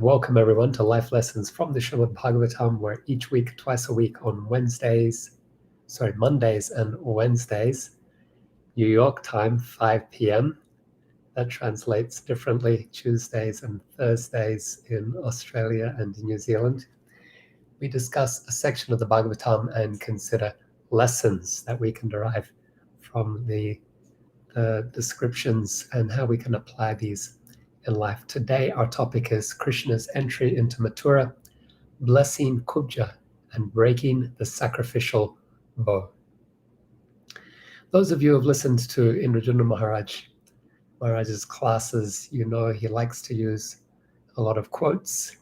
Welcome everyone to Life Lessons from the Srimad Bhagavatam, where each week, twice a week on Mondays and Wednesdays, New York time, 5 p.m. That translates differently, Tuesdays and Thursdays in Australia and New Zealand. We discuss a section of the Bhagavatam and consider lessons that we can derive from the descriptions and how we can apply these in life. Today, our topic is Krishna's entry into Mathura, blessing Kubja, and breaking the sacrificial bow. Those of you who have listened to Indrajuna Maharaj's classes, you know he likes to use a lot of quotes.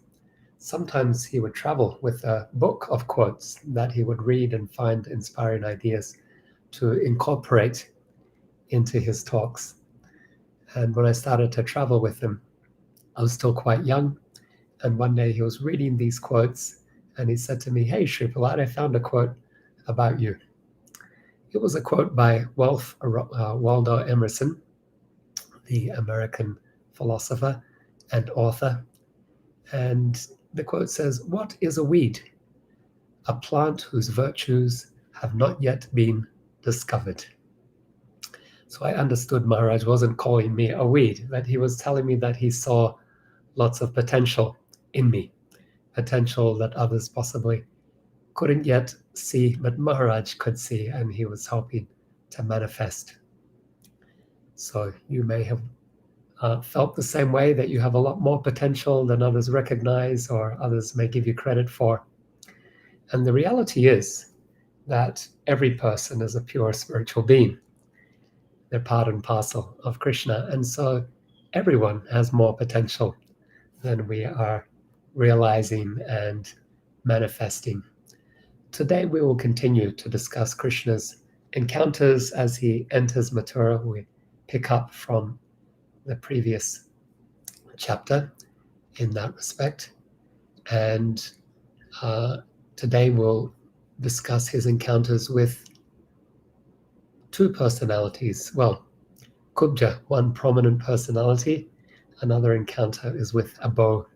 Sometimes he would travel with a book of quotes that he would read and find inspiring ideas to incorporate into his talks. And when I started to travel with him, I was still quite young. And one day he was reading these quotes and he said to me, "Hey, Sri Prahlada, I found a quote about you." It was a quote by Waldo Emerson, the American philosopher and author. And the quote says, "What is a weed? A plant whose virtues have not yet been discovered." So I understood Maharaj wasn't calling me a weed, that he was telling me that he saw lots of potential in me, potential that others possibly couldn't yet see, but Maharaj could see, and he was hoping to manifest. So you may have felt the same way, that you have a lot more potential than others recognize or others may give you credit for. And the reality is that every person is a pure spiritual being. They're part and parcel of Krishna. And so everyone has more potential than we are realizing and manifesting. Today we will continue to discuss Krishna's encounters as he enters Mathura. We pick up from the previous chapter in that respect. And today we'll discuss his encounters with two personalities. Well, Kubja, one prominent personality. Another encounter is with a bow,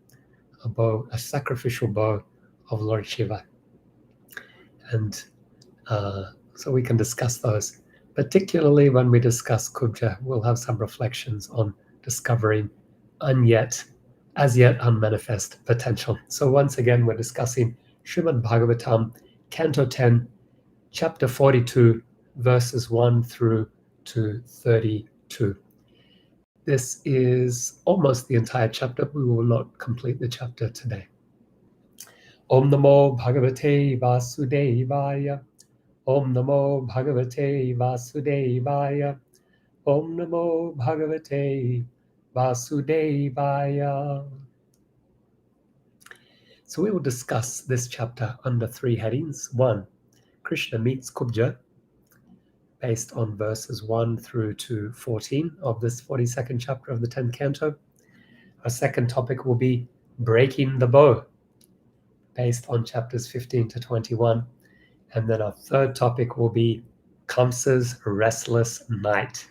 a sacrificial bow of Lord Shiva. And so we can discuss those. Particularly when we discuss Kubja, we'll have some reflections on discovering as yet unmanifest potential. So once again, we're discussing Srimad Bhagavatam, Canto 10, Chapter 42, verses 1 through to 32. This is almost the entire chapter. We will not complete the chapter today. Om Namo Bhagavate Vasudevaya. Om Namo Bhagavate Vasudevaya. Om Namo Bhagavate Vasudevaya. So we will discuss this chapter under three headings. 1, Krishna meets Kubja, based on verses 1 through to 14 of this 42nd chapter of the 10th canto. Our second topic will be breaking the bow, based on chapters 15 to 21. And then our third topic will be Kamsa's restless night,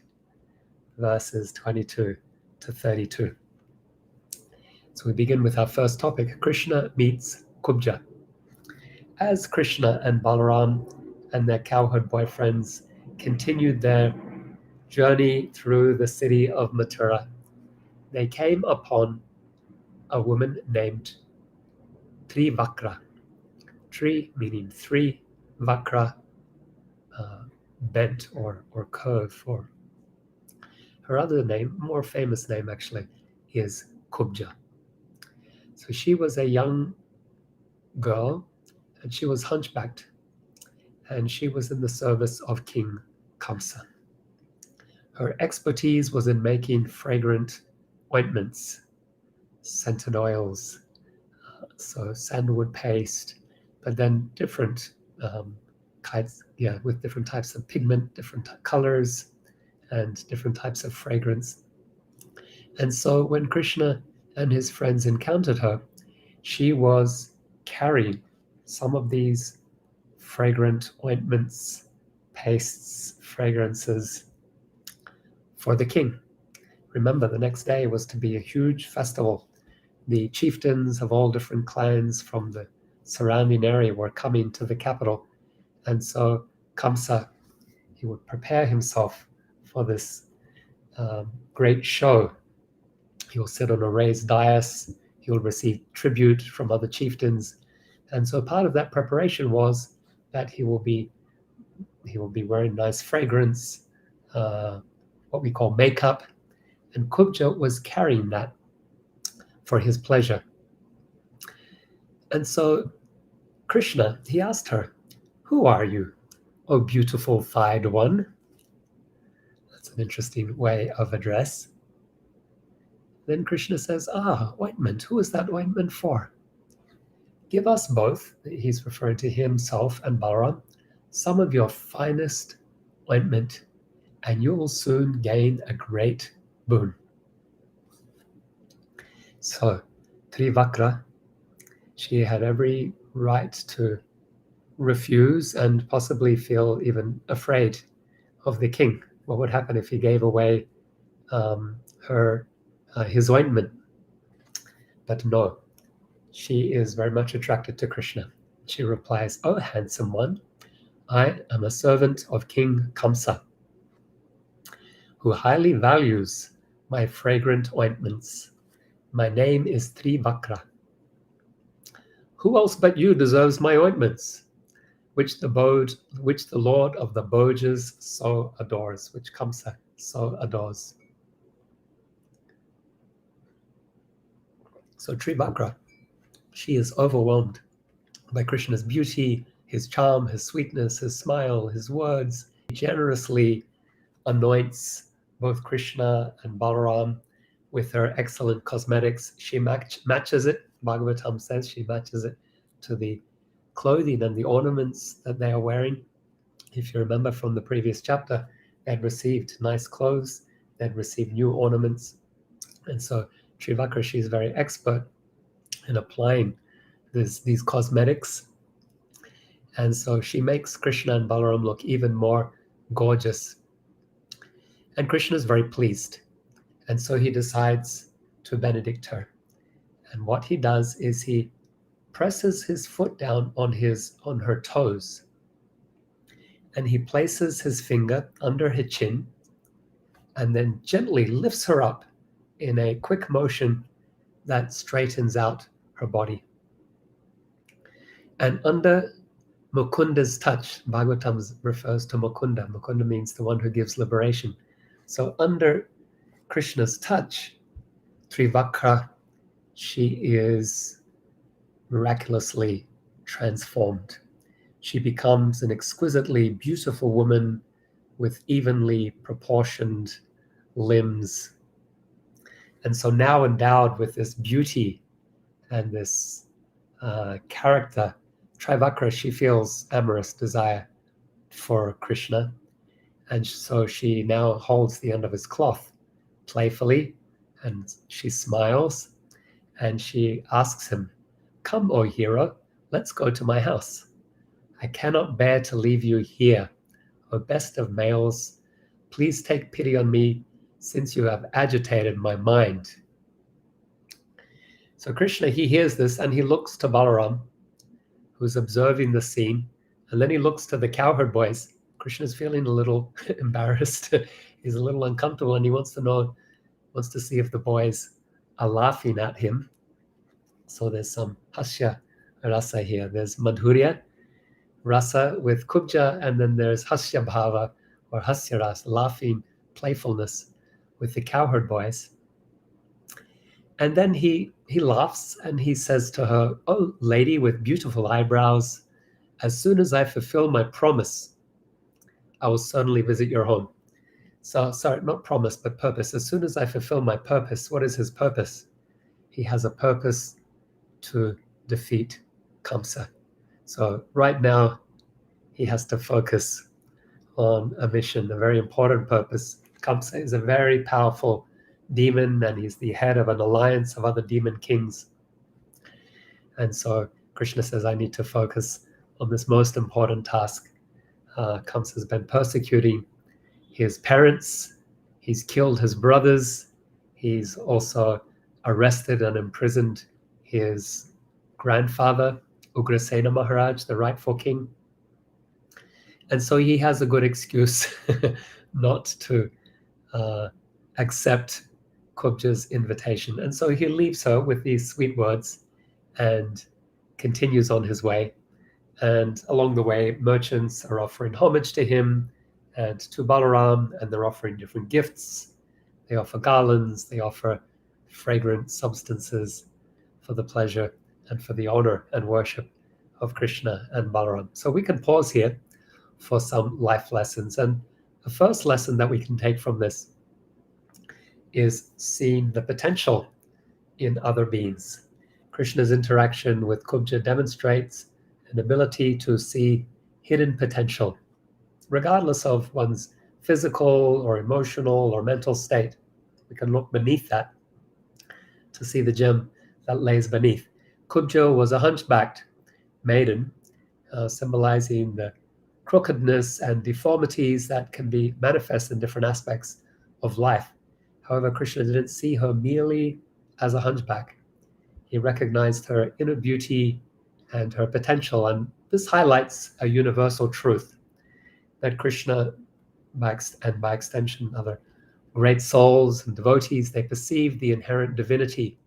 verses 22 to 32. So we begin with our first topic, Krishna meets Kubja. As Krishna and Balaram and their cowherd boyfriends continued their journey through the city of Mathura, they came upon a woman named Trivakra. Tri meaning three, Vakra, bent or curve. Or her other name, more famous name actually, is Kubja. So she was a young girl and she was hunchbacked, and she was in the service of King Kamsa. Her expertise was in making fragrant ointments, scented oils, so sandalwood paste, but then different kinds, with different types of pigment, different colors, and different types of fragrance. And so when Krishna and his friends encountered her, she was carrying some of these fragrant ointments, pastes, fragrances for the king. Remember, the next day was to be a huge festival the chieftains of all different clans from the surrounding area were coming to the capital. And so Kamsa, he would prepare himself for this great show. He will sit on a raised dais. He will receive tribute from other chieftains. And so part of that preparation was that he will be wearing nice fragrance, what we call makeup. And Kubja was carrying that for his pleasure. And so Krishna, he asked her, "Who are you, O beautiful thighed one?" That's an interesting way of address. Then Krishna says, ointment. Who is that ointment for? Give us both, he's referring to himself and Balaram, some of your finest ointment, and you will soon gain a great boon. So, Trivakra, she had every right to refuse and possibly feel even afraid of the king. What would happen if he gave away his ointment? But no, she is very much attracted to Krishna. She replies, "Oh, handsome one, I am a servant of King Kamsa, who highly values my fragrant ointments. My name is Trivakra. Who else but you deserves my ointments, which the Lord of the Bhojas so adores," which Kamsa so adores. So Trivakra, she is overwhelmed by Krishna's beauty, his charm, his sweetness, his smile, his words. He generously anoints both Krishna and Balaram with her excellent cosmetics. She matches it, Bhagavatam says, she matches it to the clothing and the ornaments that they are wearing. If you remember from the previous chapter, they had received nice clothes, they had received new ornaments. And so Trivakra, she's very expert in applying these cosmetics. And so she makes Krishna and Balaram look even more gorgeous. And Krishna is very pleased. And so he decides to benedict her. And what he does is he presses his foot down on her toes. And he places his finger under her chin and then gently lifts her up in a quick motion that straightens out her body. And under Mukunda's touch, Bhagavatam refers to Mukunda. Mukunda means the one who gives liberation. So under Krishna's touch, Trivakra, she is miraculously transformed. She becomes an exquisitely beautiful woman with evenly proportioned limbs. And so now endowed with this beauty and this character, Trivakra, she feels amorous desire for Krishna. And so she now holds the end of his cloth playfully, and she smiles, and she asks him, "Come, O hero, let's go to my house. I cannot bear to leave you here. O best of males, please take pity on me, since you have agitated my mind." So Krishna, he hears this, and he looks to Balaram, who's observing the scene, and then he looks to the cowherd boys. Krishna's feeling a little embarrassed. He's a little uncomfortable, and he wants to see if the boys are laughing at him. So there's some hasya rasa here. There's madhurya rasa with Kubja, and then there's hasya bhava or hasya rasa, laughing playfulness with the cowherd boys. And then he laughs and he says to her, "Oh, lady with beautiful eyebrows, as soon as I fulfill my promise, I will certainly visit your home." So, sorry, not promise, but purpose. As soon as I fulfill my purpose, what is his purpose? He has a purpose to defeat Kamsa. So right now, he has to focus on a mission, a very important purpose. Kamsa is a very powerful demon, and he's the head of an alliance of other demon kings. And so Krishna says, I need to focus on this most important task. Kamsa has been persecuting his parents. He's killed his brothers. He's also arrested and imprisoned his grandfather, Ugrasena Maharaj, the rightful king. And so he has a good excuse not to accept Kubja's invitation. And so he leaves her with these sweet words and continues on his way. And along the way, merchants are offering homage to him and to Balaram, and they're offering different gifts. They offer garlands, they offer fragrant substances for the pleasure and for the honor and worship of Krishna and Balaram. So we can pause here for some life lessons. And the first lesson that we can take from this is seeing the potential in other beings. Krishna's interaction with Kubja demonstrates an ability to see hidden potential, regardless of one's physical or emotional or mental state. We can look beneath that to see the gem that lays beneath. Kubja was a hunchbacked maiden, symbolizing the crookedness and deformities that can be manifest in different aspects of life. However, Krishna didn't see her merely as a hunchback. He recognized her inner beauty and her potential, and this highlights a universal truth that Krishna, and by extension other great souls and devotees, they perceive the inherent divinity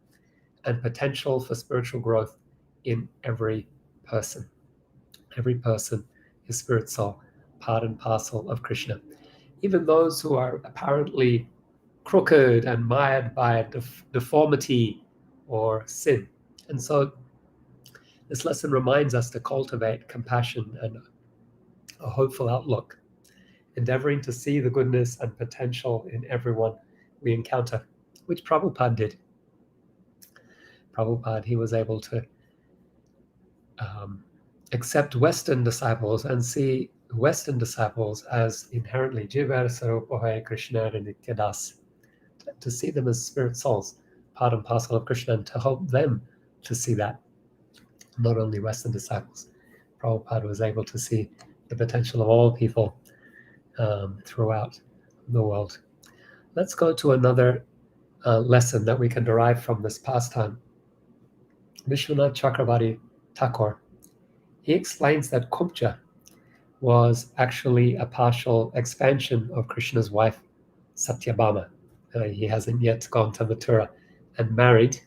and potential for spiritual growth in every person. Every person is spirit soul, part and parcel of Krishna. Even those who are apparently crooked and mired by deformity or sin. And so this lesson reminds us to cultivate compassion and a hopeful outlook, endeavoring to see the goodness and potential in everyone we encounter, which Prabhupada did. Prabhupada, he was able to accept Western disciples and see Western disciples as inherently Jiva Sarupohe Krishna and Nityadas, to see them as spirit souls, part and parcel of Krishna, and to help them to see that. Not only Western disciples. Prabhupada was able to see the potential of all people throughout the world. Let's go to another lesson that we can derive from this pastime. Vishwanath Chakravarti Thakur, he explains that Kubja was actually a partial expansion of Krishna's wife, Satyabhama. He hasn't yet gone to Mathura and married,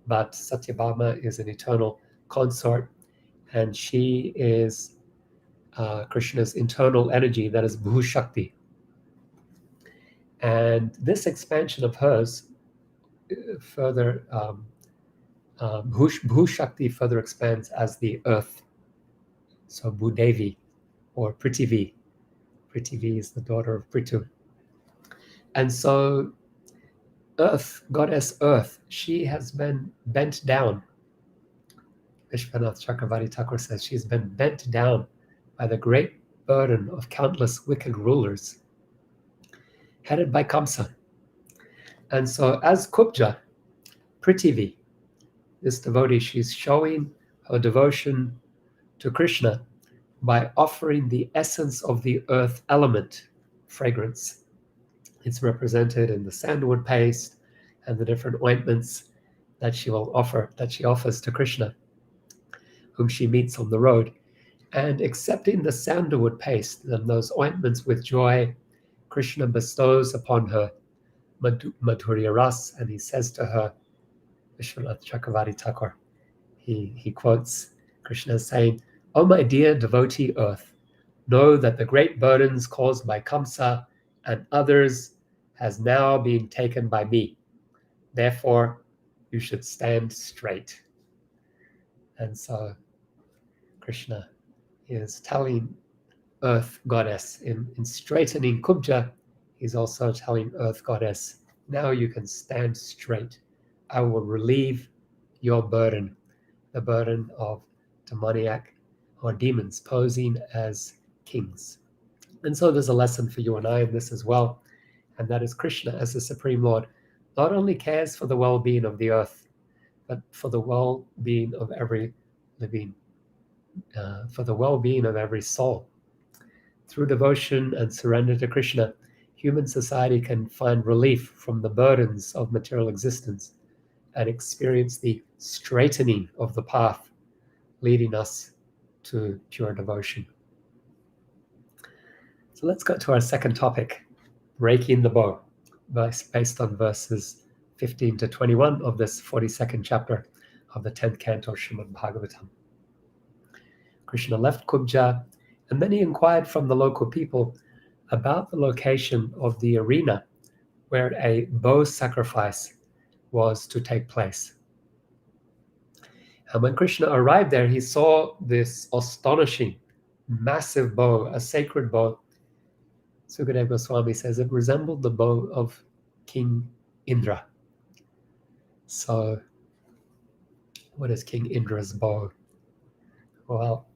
but Satyabhama is an eternal consort, and she is Krishna's internal energy, that is Bhushakti. And this expansion of hers further, Bhushakti further expands as the earth. So Bhudevi or Prithivi. Prithivi is the daughter of Prithu. And so Earth, goddess Earth, she has been bent down. Vishwanath Chakravarti Thakur says she's been bent down by the great burden of countless wicked rulers, headed by Kamsa. And so as Kubja, Prithivi, this devotee, she's showing her devotion to Krishna by offering the essence of the earth element, fragrance. It's represented in the sandalwood paste and the different ointments that she offers to Krishna, whom she meets on the road. And accepting the sandalwood paste and those ointments with joy, Krishna bestows upon her Madhurya Ras, and he says to her, Vishwanath Chakravarti Thakur, he quotes Krishna saying, "O my dear devotee Earth, know that the great burdens caused by Kamsa and others has now been taken by me. Therefore, you should stand straight." And so Krishna is telling Earth Goddess, in straightening Kubja, he's also telling Earth Goddess, now you can stand straight. I will relieve your burden, the burden of demoniac or demons posing as kings. And so there's a lesson for you and I in this as well, and that is Krishna as the Supreme Lord not only cares for the well-being of the earth, but for the well-being of every living, for the well-being of every soul. Through devotion and surrender to Krishna, human society can find relief from the burdens of material existence and experience the straightening of the path, leading us to pure devotion. So let's go to our second topic, breaking the bow, based on verses 15 to 21 of this 42nd chapter of the 10th canto Srimad Bhagavatam. Krishna left Kubja, and then he inquired from the local people about the location of the arena where a bow sacrifice was to take place. And when Krishna arrived there, he saw this astonishing, massive bow, a sacred bow. Sukadeva Goswami says it resembled the bow of King Indra. So, what is King Indra's bow? Well,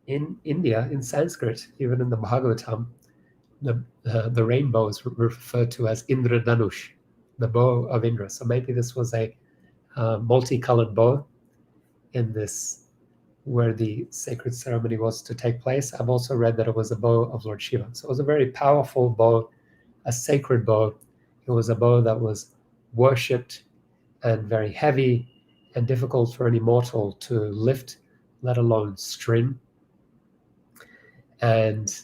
in India, in Sanskrit, even in the Bhagavatam, the rainbow is referred to as Indra Dhanush, the bow of Indra. So maybe this was a multicolored bow in this, where the sacred ceremony was to take place. I've also read that it was a bow of Lord Shiva. So it was a very powerful bow, a sacred bow. It was a bow that was worshipped and very heavy and difficult for any mortal to lift, let alone string, and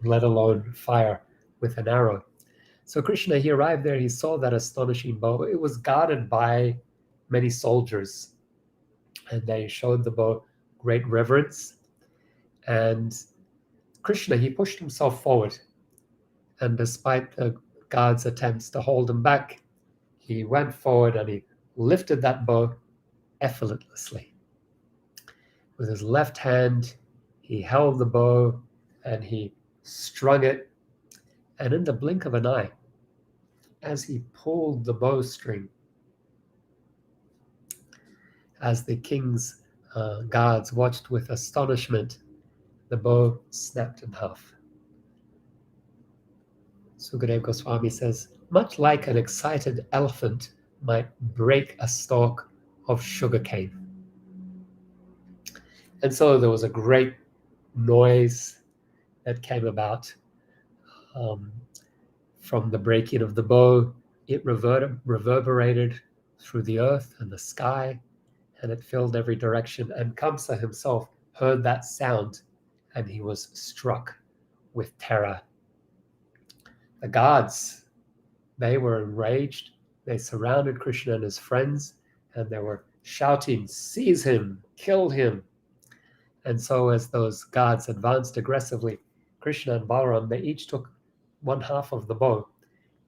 let alone fire with an arrow. So Krishna, he arrived there, he saw that astonishing bow. It was guarded by many soldiers, and they showed the bow great reverence. And Krishna, he pushed himself forward, and despite the guards' attempts to hold him back, he went forward and he lifted that bow effortlessly. With his left hand, he held the bow and he strung it, and in the blink of an eye, as he pulled the bowstring, as the king's guards watched with astonishment, the bow snapped in half. Sukadeva Goswami says, much like an excited elephant might break a stalk of sugarcane. And so there was a great noise that came about from the breaking of the bow. It reverberated through the earth and the sky, and it filled every direction. And Kamsa himself heard that sound, and he was struck with terror. The gods, they were enraged. They surrounded Krishna and his friends, and they were shouting, "Seize him, kill him." And so as those gods advanced aggressively, Krishna and Balaram, they each took one half of the bow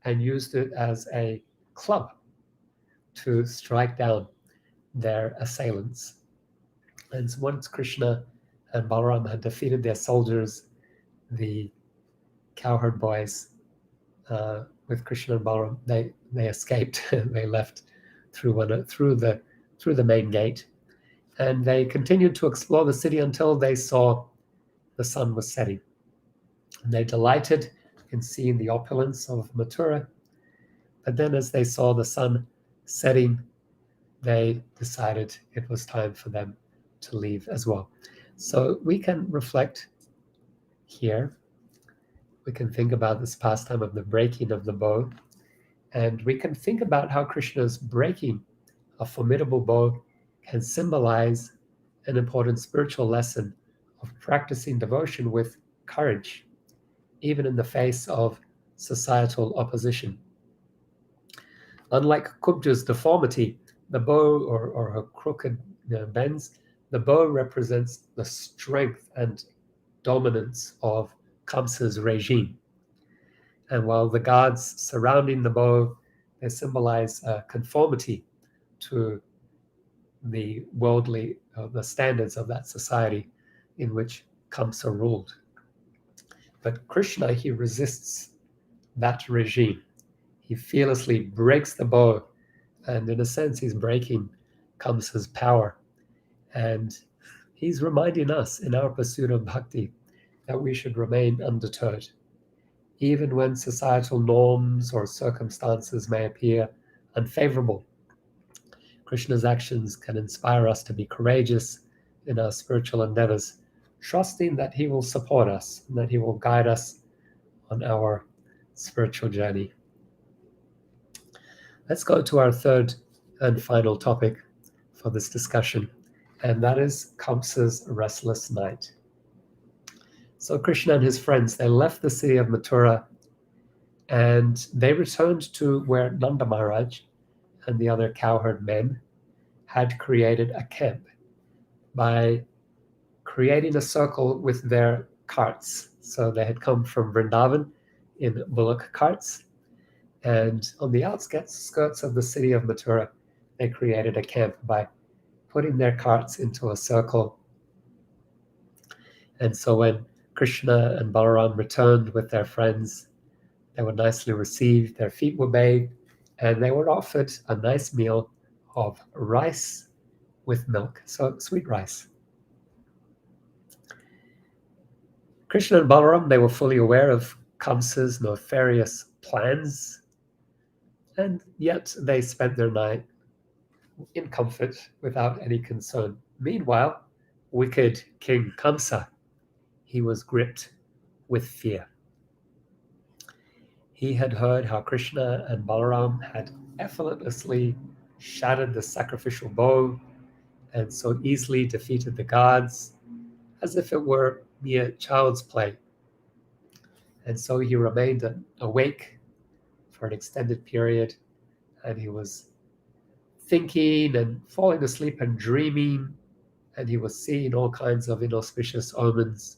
and used it as a club to strike down their assailants. And so once Krishna and Balaram had defeated their soldiers, the cowherd boys, with Krishna and Balaram, they escaped. They left through the main gate, and they continued to explore the city until they saw the sun was setting. And they delighted in seeing the opulence of Mathura, but then as they saw the sun setting, they decided it was time for them to leave as well. So we can reflect here. We can think about this pastime of the breaking of the bow, and we can think about how Krishna's breaking a formidable bow can symbolize an important spiritual lesson of practicing devotion with courage, even in the face of societal opposition. Unlike Kubja's deformity, the bow or her crooked bends, the bow represents the strength and dominance of Kamsa's regime. And while the gods surrounding the bow, they symbolize conformity to the worldly, the standards of that society in which Kamsa ruled. But Krishna, he resists that regime. He fearlessly breaks the bow, and in a sense, he's breaking Kamsa's power. And he's reminding us in our pursuit of bhakti that we should remain undeterred. Even when societal norms or circumstances may appear unfavorable, Krishna's actions can inspire us to be courageous in our spiritual endeavors, trusting that he will support us and that he will guide us on our spiritual journey. Let's go to our third and final topic for this discussion, and that is Kamsa's restless night. So Krishna and his friends, they left the city of Mathura and they returned to where Nanda Maharaj and the other cowherd men had created a camp by creating a circle with their carts. So they had come from Vrindavan in bullock carts, and on the outskirts of the city of Mathura, they created a camp by putting their carts into a circle. And so when Krishna and Balaram returned with their friends, they were nicely received, their feet were bathed, and they were offered a nice meal of rice with milk, so sweet rice. Krishna and Balaram, they were fully aware of Kamsa's nefarious plans, and yet they spent their night in comfort without any concern. Meanwhile, wicked King Kamsa, he was gripped with fear. He had heard how Krishna and Balaram had effortlessly shattered the sacrificial bow and so easily defeated the gods as if it were mere child's play. And so he remained awake for an extended period, and he was thinking and falling asleep and dreaming, and he was seeing all kinds of inauspicious omens.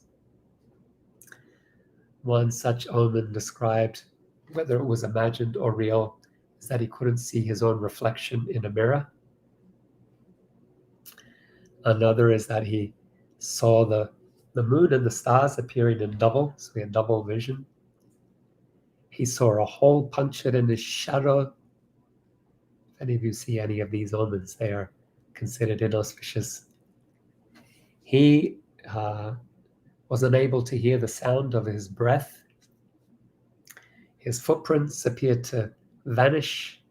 One such omen described, whether it was imagined or real, is that he couldn't see his own reflection in a mirror. Another is that he saw the moon and the stars appearing in double, so he had double vision. He saw a hole punctured in his shadow. If any of you see any of these omens, they are considered inauspicious. He was unable to hear the sound of his breath. His footprints appeared to vanish,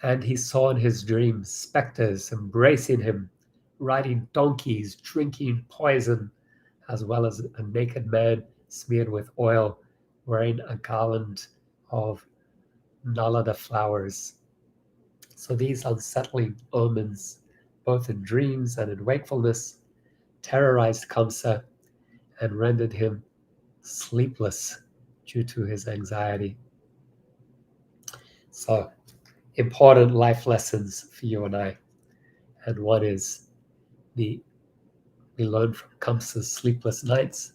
and he saw in his dreams specters embracing him, riding donkeys, drinking poison, as well as a naked man smeared with oil, wearing a garland of nalada flowers. So these unsettling omens, both in dreams and in wakefulness, terrorized Kamsa and rendered him sleepless due to his anxiety. So, important life lessons for you and I. And one is we learn from Kamsa's sleepless nights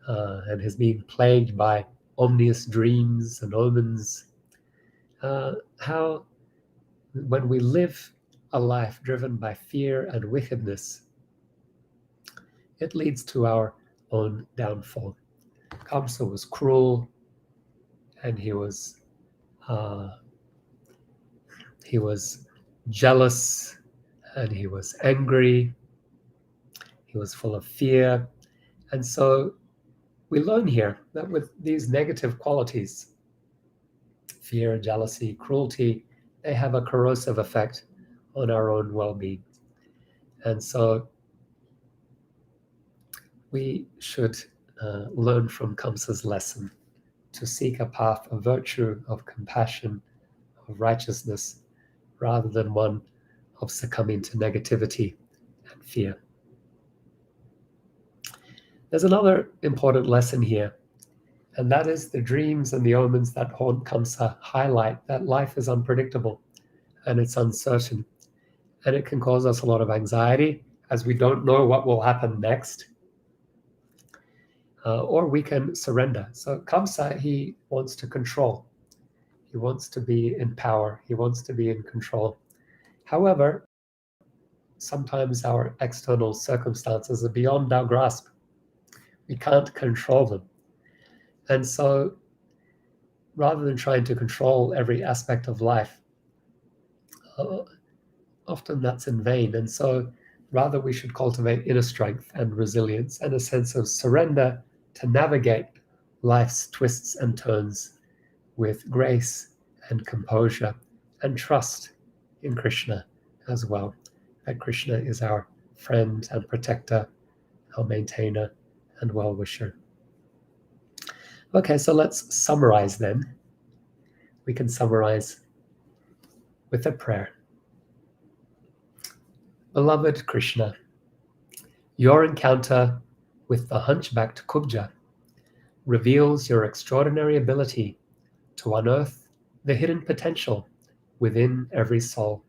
and his being plagued by ominous dreams and omens, how when we live a life driven by fear and wickedness, it leads to our own downfall. Kamsa was cruel, and he was jealous, and he was angry. He was full of fear. And so we learn here that with these negative qualities, fear, jealousy, cruelty, they have a corrosive effect on our own well-being. And so we should learn from Kamsa's lesson to seek a path of virtue, of compassion, of righteousness, rather than one of succumbing to negativity and fear. There's another important lesson here, and that is the dreams and the omens that haunt Kamsa highlight that life is unpredictable and it's uncertain, and it can cause us a lot of anxiety as we don't know what will happen next. Or we can surrender. So Kamsa, he wants to control. He wants to be in power. He wants to be in control. However, sometimes our external circumstances are beyond our grasp. We can't control them. And so rather than trying to control every aspect of life, often that's in vain. And so rather we should cultivate inner strength and resilience and a sense of surrender to navigate life's twists and turns with grace and composure and trust in Krishna as well. That Krishna is our friend and protector, our maintainer and well-wisher. Okay, so let's summarize then. We can summarize with a prayer. Beloved Krishna, your encounter with the hunchbacked Kubja reveals your extraordinary ability to unearth the hidden potential within every soul.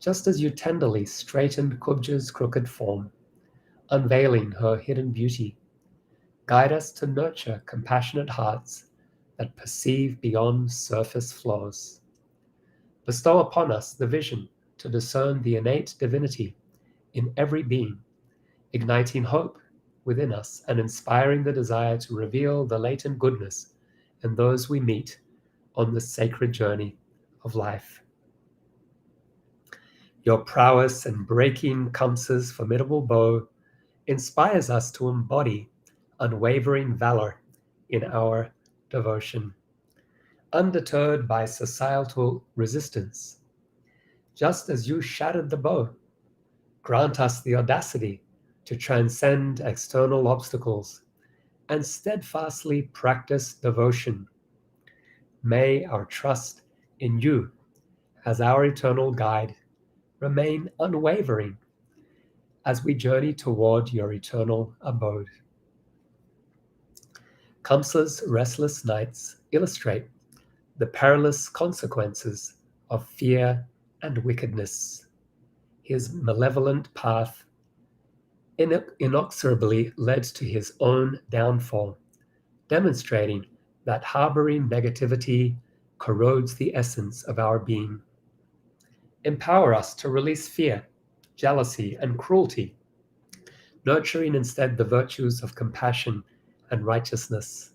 Just as you tenderly straightened Kubja's crooked form, unveiling her hidden beauty, guide us to nurture compassionate hearts that perceive beyond surface flaws. Bestow upon us the vision to discern the innate divinity in every being, igniting hope within us and inspiring the desire to reveal the latent goodness in those we meet on the sacred journey of life. Your prowess in breaking Kamsa's formidable bow inspires us to embody unwavering valor in our devotion. Undeterred by societal resistance, just as you shattered the bow, grant us the audacity to transcend external obstacles and steadfastly practice devotion. May our trust in you as our eternal guide remain unwavering as we journey toward your eternal abode. Kamsa's restless nights illustrate the perilous consequences of fear and wickedness. His malevolent path inexorably led to his own downfall, demonstrating that harboring negativity corrodes the essence of our being. Empower us to release fear, jealousy, and cruelty, nurturing instead the virtues of compassion and righteousness.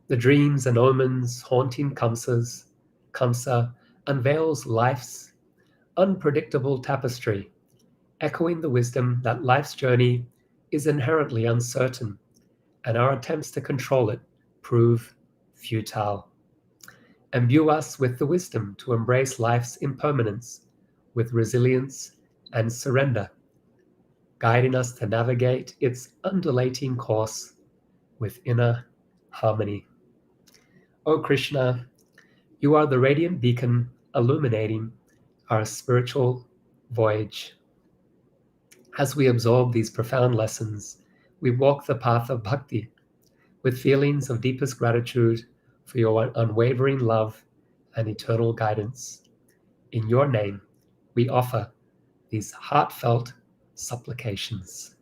The dreams and omens haunting Kamsa unveils life's unpredictable tapestry, echoing the wisdom that life's journey is inherently uncertain, and our attempts to control it prove futile. Imbue us with the wisdom to embrace life's impermanence with resilience and surrender, guiding us to navigate its undulating course with inner harmony. O Krishna, you are the radiant beacon illuminating our spiritual voyage. As we absorb these profound lessons, we walk the path of bhakti with feelings of deepest gratitude for your unwavering love and eternal guidance. In your name, we offer these heartfelt supplications.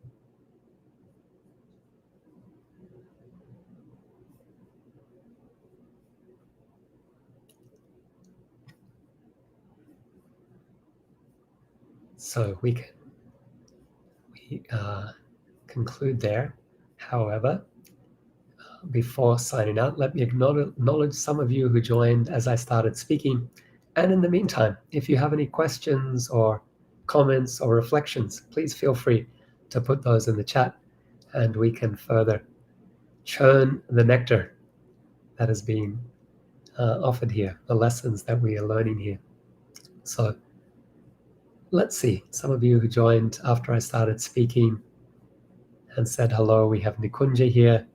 So we conclude there. However, before signing out, let me acknowledge some of you who joined as I started speaking. And in the meantime, if you have any questions or comments or reflections, please feel free to put those in the chat and we can further churn the nectar that is being offered here, the lessons that we are learning here. So let's see, some of you who joined after I started speaking and said hello. We have Nikunja here,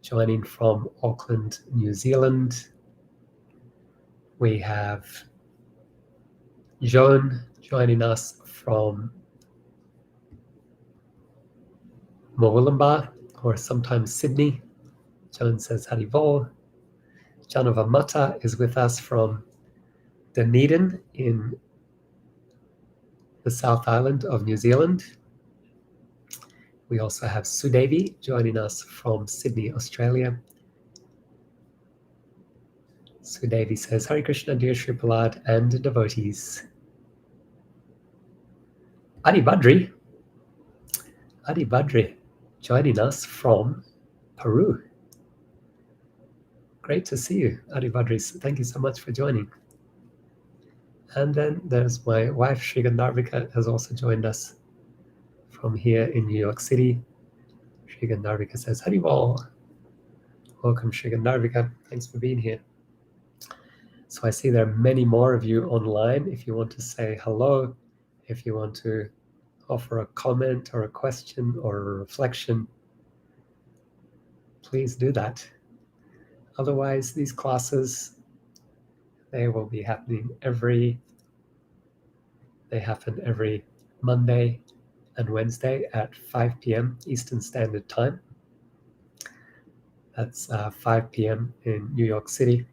joining from Auckland, New Zealand. We have Joan joining us from Murwillumbah, or sometimes Sydney. Joan says Haribol. Janava Mata is with us from Dunedin in the South Island of New Zealand. We also have Sudevi joining us from Sydney, Australia. Sudevi says, Hare Krishna, dear Sri Prahlada and devotees. Adi Badri joining us from Peru. Great to see you, Adi Badri. Thank you so much for joining. And then there's my wife, Sri Gandharvika, has also joined us from here in New York City. Sri Gandharvika says, Haribol. Welcome, Sri Gandharvika. Thanks for being here. So I see there are many more of you online. If you want to say hello, if you want to offer a comment or a question or a reflection, please do that. Otherwise, these classes, they will be happening every Monday and Wednesday at 5 p.m. Eastern Standard Time. That's 5 p.m. in New York City,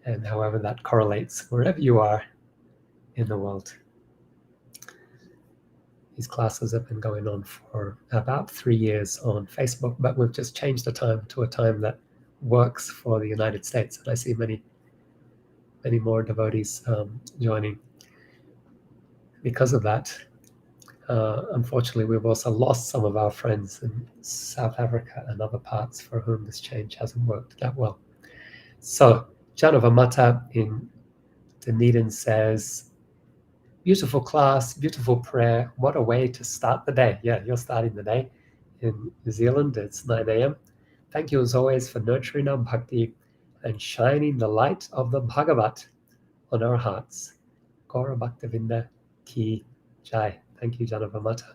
and however that correlates wherever you are in the world. These classes have been going on for about 3 years on Facebook, but we've just changed the time to a time that works for the United States. And I see many more devotees joining. Because of that, unfortunately, we've also lost some of our friends in South Africa and other parts for whom this change hasn't worked that well. So, Janavamata in Dunedin says, beautiful class, beautiful prayer. What a way to start the day. Yeah, you're starting the day. In New Zealand, it's 9 a.m. Thank you as always for nurturing our bhakti and shining the light of the Bhagavat on our hearts. Gaura Bhaktavinda Ki Jai. Thank you, Janavamata.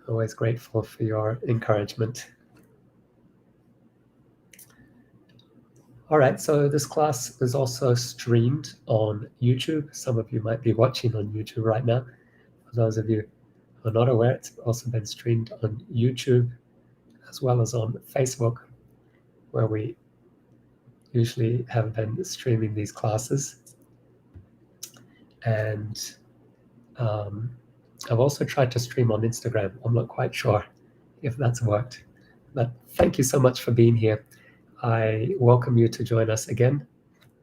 Always grateful for your encouragement. All right, so this class is also streamed on YouTube. Some of you might be watching on YouTube right now. For those of you who are not aware, it's also been streamed on YouTube as well as on Facebook, where we usually have been streaming these classes. And I've also tried to stream on Instagram. I'm not quite sure if that's worked, but thank you so much for being here. I welcome you to join us again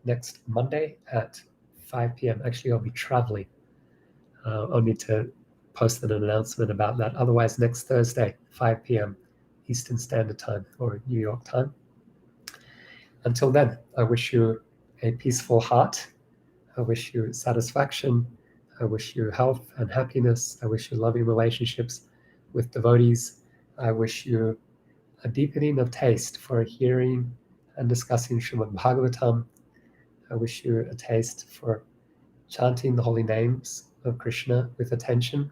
next Monday at 5 p.m. Actually, I'll be traveling. I'll need to post an announcement about that. Otherwise, next Thursday, 5 p.m. Eastern Standard Time or New York time. Until then, I wish you a peaceful heart. I wish you satisfaction. I wish you health and happiness. I wish you loving relationships with devotees. I wish you a deepening of taste for hearing and discussing Srimad Bhagavatam. I wish you a taste for chanting the holy names of Krishna with attention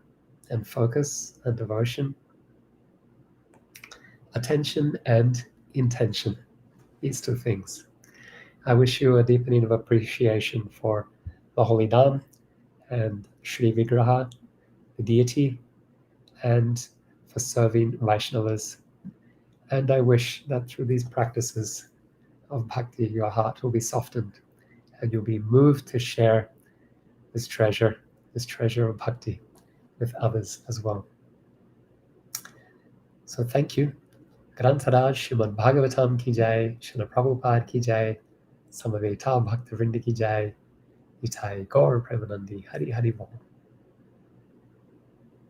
and focus and devotion. Attention and intention, these two things. I wish you a deepening of appreciation for the holy Dham and Sri Vigraha, the deity, and for serving Vaishnavas. And I wish that through these practices of bhakti, your heart will be softened and you'll be moved to share this treasure of bhakti with others as well. So thank you. Grantaraj Srimad Bhagavatam ki jai, Srila Prabhupada ki jai, Samaveta Bhakta Vrinda ki jai, Itai Gaur Premanandi Hari Hari Bol.